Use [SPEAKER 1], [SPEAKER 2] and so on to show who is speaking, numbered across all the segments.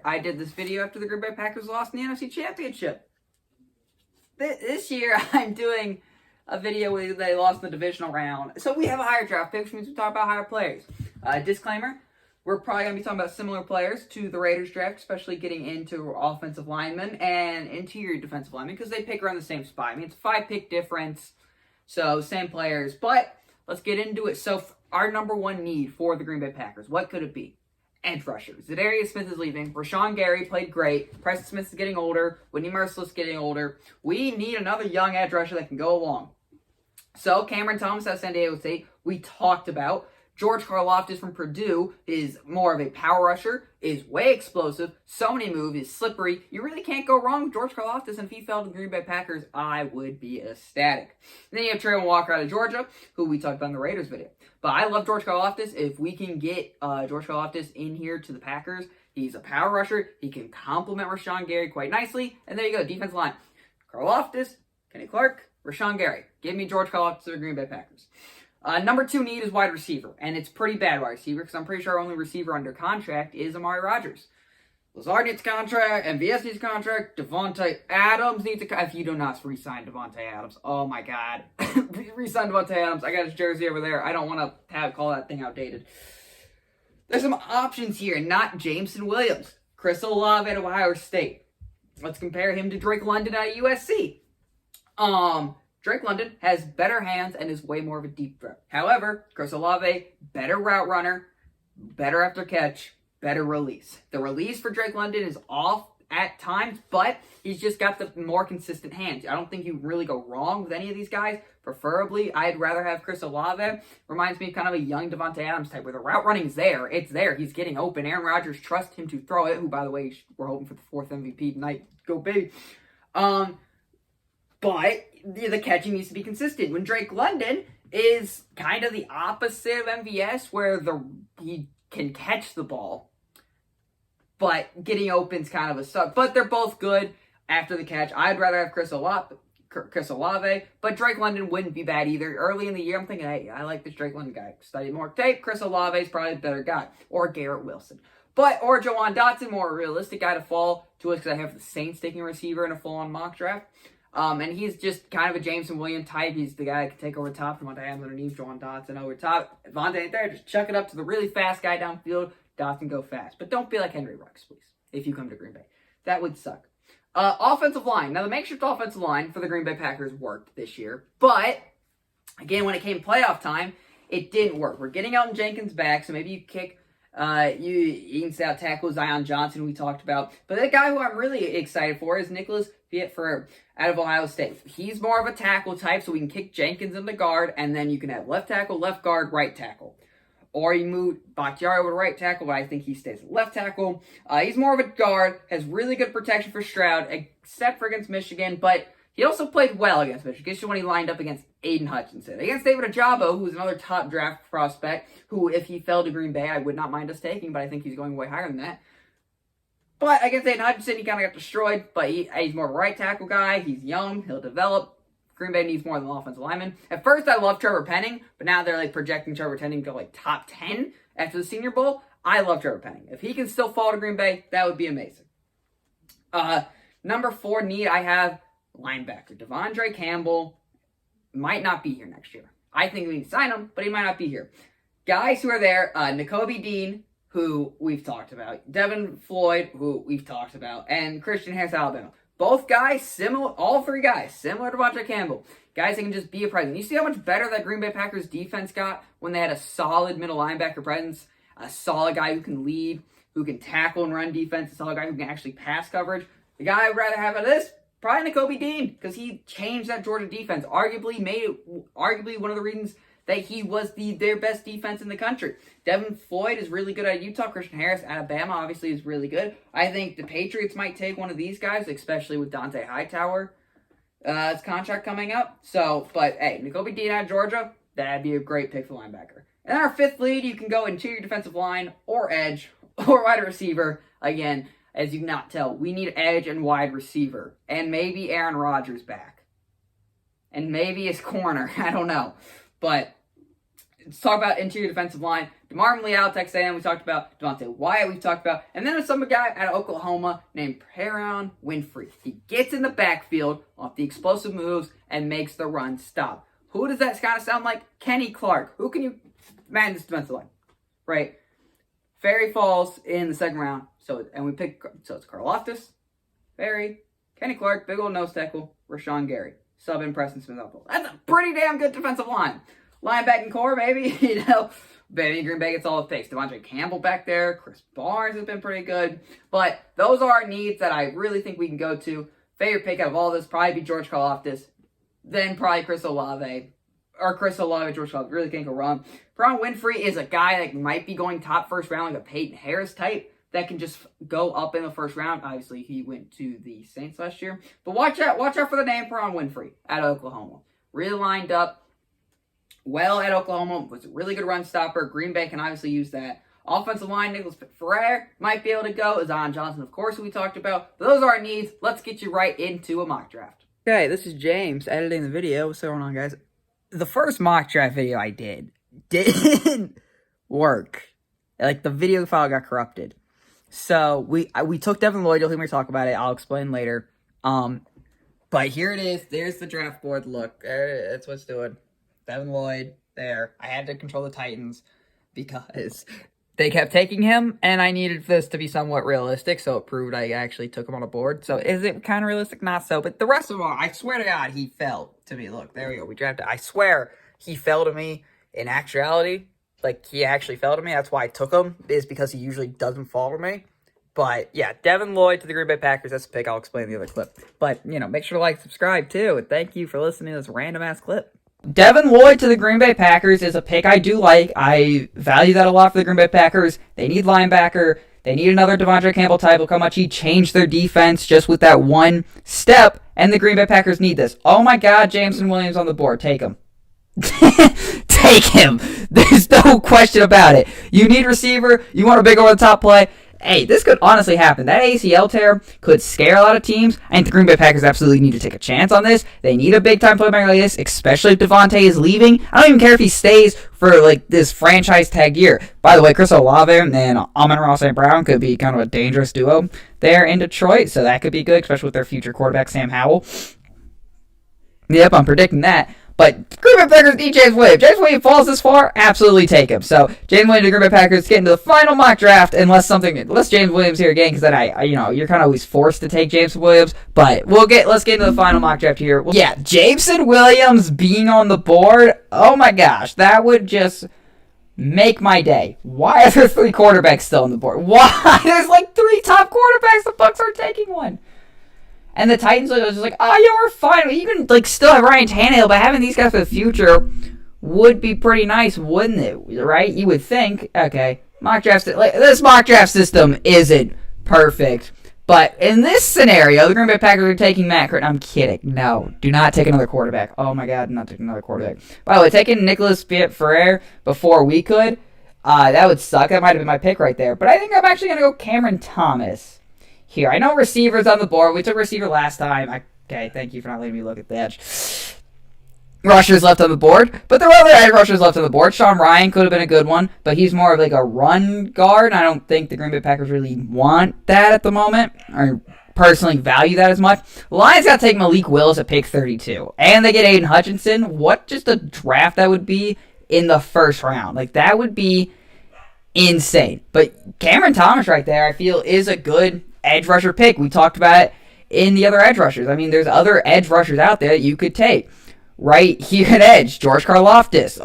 [SPEAKER 1] I did this video after the Green Bay Packers lost in the NFC Championship. This year, I'm doing a video where they lost in the divisional round. So we have a higher draft pick, which means we talk about higher players. Disclaimer, we're probably going to be talking about similar players to the Raiders draft, especially getting into offensive linemen and interior defensive linemen, because they pick around the same spot. I mean, it's a 5-pick difference, so same players. But let's get into it. So our number one need for the Green Bay Packers, what could it be? Edge rushers. Darius Smith is leaving. Rashawn Gary played great. Preston Smith is getting older. Whitney Merciless is getting older. We need another young edge rusher that can go along. So Cameron Thomas out of San Diego State, we talked about. George Karlaftis from Purdue is more of a power rusher, is way explosive, so many moves, is slippery. You really can't go wrong with George Karlaftis, and if he fell to the Green Bay Packers, I would be ecstatic. And then you have Trayvon Walker out of Georgia, who we talked about in the Raiders video. But I love George Karlaftis. If we can get George Karlaftis in here to the Packers, he's a power rusher. He can complement Rashawn Gary quite nicely. And there you go, defense line. Karlaftis, Kenny Clark, Rashawn Gary. Give me George Karlaftis to the Green Bay Packers. Number two need is wide receiver, and it's pretty bad wide receiver because I'm pretty sure our only receiver under contract is Amari Rodgers. Lazard needs a contract, MVS needs a contract, Devontae Adams needs a contract. If you do not re-sign Devontae Adams, oh my god. Re-sign Devontae Adams. I got his jersey over there. I don't want to call that thing outdated. There's some options here, not Jameson Williams. Chris Olave at Ohio State. Let's compare him to Drake London at USC. Drake London has better hands and is way more of a deep threat. However, Chris Olave, better route runner, better after catch, better release. The release for Drake London is off at times, but he's just got the more consistent hands. I don't think you really go wrong with any of these guys. Preferably, I'd rather have Chris Olave. Reminds me of kind of a young Devontae Adams type, where the route running's there. It's there. He's getting open. Aaron Rodgers trusts him to throw it, who, by the way, we're hoping for the 4th MVP tonight. Go big. But the catching needs to be consistent. When Drake London is kind of the opposite of MVS, where he can catch the ball, but getting open's kind of a suck. But they're both good after the catch. I'd rather have Chris Olave, but Drake London wouldn't be bad either. Early in the year, I'm thinking, hey, I like this Drake London guy. Study more tape. Chris Olave is probably a better guy. Or Garrett Wilson. Or Jawan Dotson, more realistic guy to fall to us because I have the Saints taking a receiver in a full-on mock draft. And he's just kind of a Jameson Williams type. He's the guy that can take over top. Devontae Adams underneath, Jawan Dotson over top. If Devontae ain't there, just chuck it up to the really fast guy downfield. Dotson go fast. But don't be like Henry Ruggs, please, if you come to Green Bay. That would suck. Offensive line. Now, the makeshift offensive line for the Green Bay Packers worked this year. But, again, when it came playoff time, it didn't work. We're getting Elton Jenkins back, so maybe you kick... you can say out tackle Zion Johnson we talked about. But the guy who I'm really excited for is Nicholas Viet-Ferrer out of Ohio State. He's more of a tackle type, so we can kick Jenkins in the guard, and then you can have left tackle, left guard, right tackle. Or you move Bakhtiari over to right tackle, but I think he stays at left tackle. He's more of a guard, has really good protection for Stroud, except for against Michigan, but he also played well against Michigan, especially when he lined up against Aiden Hutchinson. Against David Ojabo, who's another top draft prospect, who, if he fell to Green Bay, I would not mind us taking, but I think he's going way higher than that. But against Aiden Hutchinson, he kind of got destroyed, but he's more of a right tackle guy. He's young. He'll develop. Green Bay needs more than an offensive lineman. At first, I loved Trevor Penning, but now they're projecting Trevor Penning to go top 10 after the Senior Bowl. I love Trevor Penning. If he can still fall to Green Bay, that would be amazing. Number 4 need, I have linebacker. Devondre Campbell might not be here next year. I think we need to sign him, but he might not be here. Guys who are there, Nakobe Dean, who we've talked about, Devin Lloyd, who we've talked about, and Christian Harris, Alabama. Both guys, similar, all 3 guys, similar to Devondre Campbell. Guys that can just be a presence. You see how much better that Green Bay Packers defense got when they had a solid middle linebacker presence, a solid guy who can lead, who can tackle and run defense, a solid guy who can actually pass coverage. The guy I'd rather have out of this, probably Nakobe Dean, because he changed that Georgia defense. Arguably one of the reasons that he was their best defense in the country. Devin Lloyd is really good at Utah. Christian Harris, Alabama, obviously is really good. I think the Patriots might take one of these guys, especially with Dante Hightower's contract coming up. But hey, Nakobe Dean out of Georgia, that'd be a great pick for linebacker. And then our 5th lead, you can go interior defensive line or edge or wide receiver. Again, as you can not tell, we need edge and wide receiver. And maybe Aaron Rodgers back. And maybe his corner. I don't know. But let's talk about interior defensive line. DeMarvin Leal, Texas A&M, we talked about. Devontae Wyatt, we talked about. And then there's some guy out of Oklahoma named Perron Winfrey. He gets in the backfield off the explosive moves and makes the run stop. Who does that kind of sound like? Kenny Clark. Who can you man this defensive line? Right? Ferry falls in the second round. So it's Carl Loftus, Ferry, Kenny Clark, big old nose tackle, Rashawn Gary. Sub in Preston Smith. That's a pretty damn good defensive line. Linebacking core, maybe, Maybe Green Bay gets all it takes. Devontae Campbell back there. Chris Barnes has been pretty good. But those are needs that I really think we can go to. Favorite pick out of all this probably be George Karlaftis. Then probably Chris Olave. Or Chris Olave, George Karlaftis. Really can't go wrong. Perron Winfrey is a guy that might be going top first round, like a Peyton Harris type, that can just go up in the first round. Obviously, he went to the Saints last year. But watch out for the name Perron Winfrey out of Oklahoma. Really lined up well at Oklahoma. Was a really good run stopper. Green Bay can obviously use that. Offensive line, Nicholas Ferrer might be able to go. Zion Johnson, of course, who we talked about. But those are our needs. Let's get you right into a mock draft. Okay, this is James editing the video. What's going on, guys? The first mock draft video I didn't work. Like, the video file got corrupted. So, we took Devin Lloyd. You'll hear me talk about it. I'll explain later. But here it is. There's the draft board. Look, that's what's doing. Devin Lloyd, there. I had to control the Titans because they kept taking him, and I needed this to be somewhat realistic, so it proved I actually took him on a board. So is it kind of realistic? Not so. But the rest of them, I swear to God, he fell to me. Look, there we go. We drafted. I swear he fell to me in actuality. Like, he actually fell to me. That's why I took him, is because he usually doesn't fall to me. But, yeah, Devin Lloyd to the Green Bay Packers. That's the pick. I'll explain the other clip. But, make sure to like, subscribe, too. And thank you for listening to this random-ass clip. Devin Lloyd to the Green Bay Packers is a pick I do like. I value that a lot for the Green Bay Packers. They need linebacker. They need another Devontae Campbell type. Look how much he changed their defense just with that one step. And the Green Bay Packers need this. Oh, my God, Jameson Williams on the board. Take him. Take him. There's no question about it. You need receiver. You want a big over-the-top play. Hey, this could honestly happen. That ACL tear could scare a lot of teams. I think the Green Bay Packers absolutely need to take a chance on this. They need a big-time playmaker like this, especially if Devontae is leaving. I don't even care if he stays for, this franchise tag year. By the way, Chris Olave and Amon-Ra St. Brown could be kind of a dangerous duo there in Detroit, so that could be good, especially with their future quarterback, Sam Howell. Yep, I'm predicting that. But Green Bay Packers need James Williams. James Williams falls this far, absolutely take him. So James Williams to Green Bay Packers get into the final mock draft, unless James Williams here again, because then you're kind of always forced to take James Williams. But let's get into the final mock draft here. Yeah, Jameson Williams being on the board. Oh my gosh, that would just make my day. Why are there 3 quarterbacks still on the board? Why? There's 3 top quarterbacks. The Bucs are taking one. And the Titans are just like, oh, yeah, we're fine. You can, still have Ryan Tannehill, but having these guys for the future would be pretty nice, wouldn't it? Right? You would think. Okay. This mock draft system isn't perfect. But in this scenario, the Green Bay Packers are taking Matt Curtin. I'm kidding. No. Do not take another quarterback. Oh, my God. Not taking another quarterback. By the way, taking Nicholas Ferrer before we could, that would suck. That might have been my pick right there. But I think I'm actually going to go Cameron Thomas here. I know receivers on the board. We took receiver last time. Okay, thank you for not letting me look at the edge. Rushers left on the board. But there were other edge rushers left on the board. Sean Ryan could have been a good one, but he's more of a run guard. I don't think the Green Bay Packers really want that at the moment, or personally value that as much. Lions got to take Malik Willis at pick 32. And they get Aiden Hutchinson. What just a draft that would be in the first round. That would be insane. But Cameron Thomas right there, I feel, is a good edge rusher pick. We talked about it in the other edge rushers. I mean, there's other edge rushers out there that you could take. Right here at edge, George Karlaftis.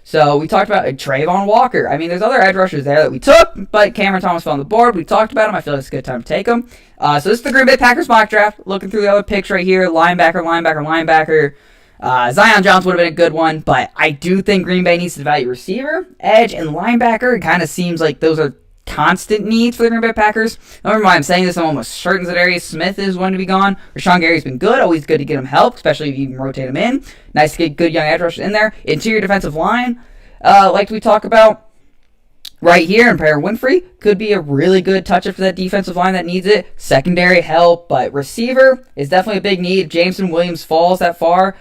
[SPEAKER 1] So we talked about Trayvon Walker. I mean, there's other edge rushers there that we took, but Cameron Thomas fell on the board. We talked about him. I feel like it's a good time to take him. So this is the Green Bay Packers mock draft. Looking through the other picks right here, linebacker. Zion Johnson would have been a good one, but I do think Green Bay needs to value receiver, edge, and linebacker. It kind of seems like those are constant needs for the Green Bay Packers. Don't remember why I'm saying this. I'm almost certain that Darius Smith is going to be gone. Rashawn Gary's been good. Always good to get him help, especially if you can rotate him in. Nice to get good young edge rushers in there. Interior defensive line, like we talk about right here, and Perron Winfrey could be a really good touch-up for that defensive line that needs it. Secondary help, but receiver is definitely a big need. If Jameson Williams falls that far,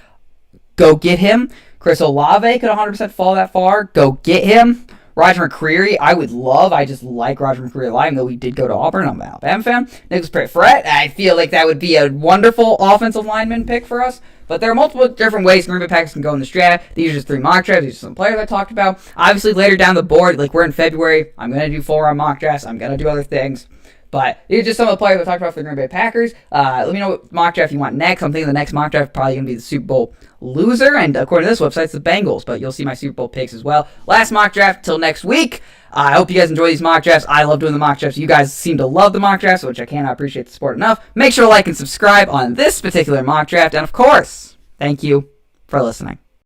[SPEAKER 1] go get him. Chris Olave could 100% fall that far. Go get him. Roger McCreary, I would love. I just like Roger McCreary a lot, even though he did go to Auburn. I'm an Alabama fan. Nicholas Pitt-Fret, I feel like that would be a wonderful offensive lineman pick for us. But there are multiple different ways Green Bay Packers can go in this draft. These are just 3 mock drafts. These are some players I talked about. Obviously, later down the board, like we're in February, I'm going to do 4-round mock drafts. I'm going to do other things. But these are just some of the players I talked about for the Green Bay Packers. Let me know what mock draft you want next. I'm thinking the next mock draft is probably going to be the Super Bowl loser. And according to this website, it's the Bengals. But you'll see my Super Bowl picks as well. Last mock draft till next week. I hope you guys enjoy these mock drafts. I love doing the mock drafts. You guys seem to love the mock drafts, which I cannot appreciate the support enough. Make sure to like and subscribe on this particular mock draft. And of course, thank you for listening.